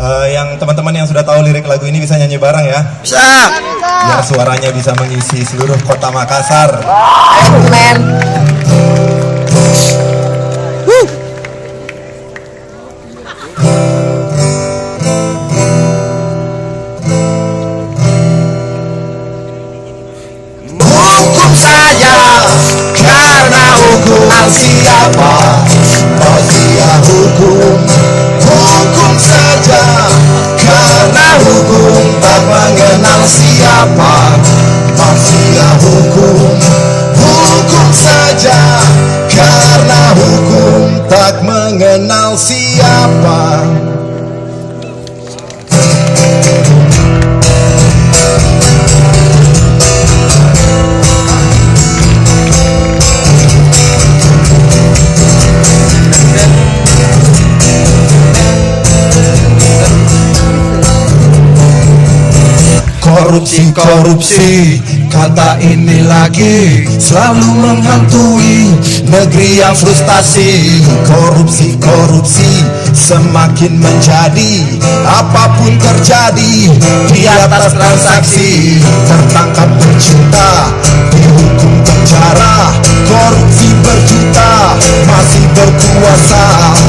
Yang teman-teman yang sudah tahu lirik lagu ini bisa nyanyi bareng ya? Bisa. Biar suaranya bisa mengisi seluruh kota Makassar. Men. Hukum saja karena hukuman siapa? Mafia hukum. Hukum saja karena hukum tak mengenal siapa. Mafia hukum. Hukum saja karena hukum tak mengenal siapa. Korupsi, korupsi, kata ini lagi selalu menghantui negeri yang frustasi. Korupsi, korupsi, semakin menjadi apapun terjadi di atas transaksi. Tertangkap berjuta, dihukum penjara. Korupsi berjuta, masih berkuasa.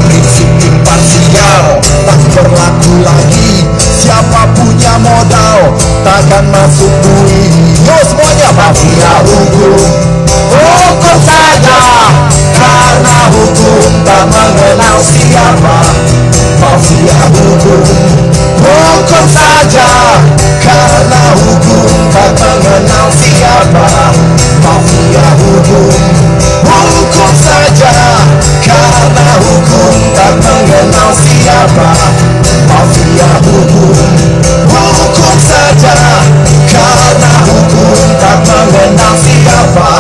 Prinsip imparsial tak berlaku lagi. Siapa punya modal takkan masuk bui. Yo semuanya mafia hukum. Hukum saja karena hukum tak mengenal siapa. Mafia hukum. Hukum saja karena hukum tak mengenal siapa. Mafia hukum. Hukum saja karena hukum tak mengenal siapa. Mafia hukum. Hukum saja karena hukum tak mengenal siapa.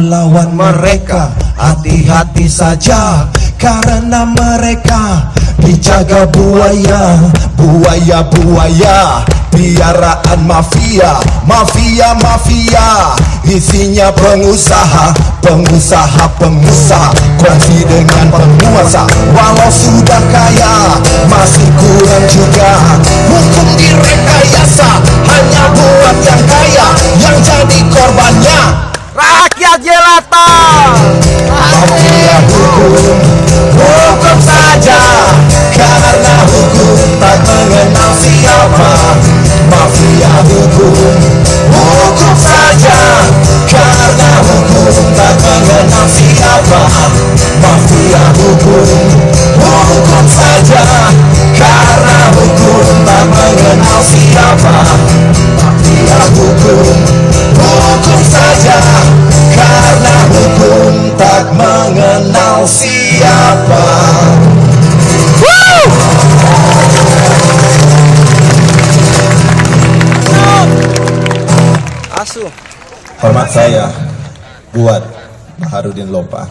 Lawan mereka, hati-hati saja karena mereka dijaga buaya, buaya, buaya, piaraan mafia, mafia, mafia. Isinya pengusaha, pengusaha, pengusaha, kongsi dengan penguasa. Walau sudah kaya, masih kurang juga. Hukum direkayasa, hanya buat yang kaya, yang jadi korbannya rakyat jelata. Mafia hukum. Hukum saja karena hukum tak mengenal siapa. Mafia hukum. Hukum saja karena hukum tak mengenal siapa. Mafia hukum. Hukum saja karena hukum tak mengenal siapa. Mafia hukum. Hukum saja karena hukum tak mengenal siapa. Hormat saya buat Baharudin Lopa.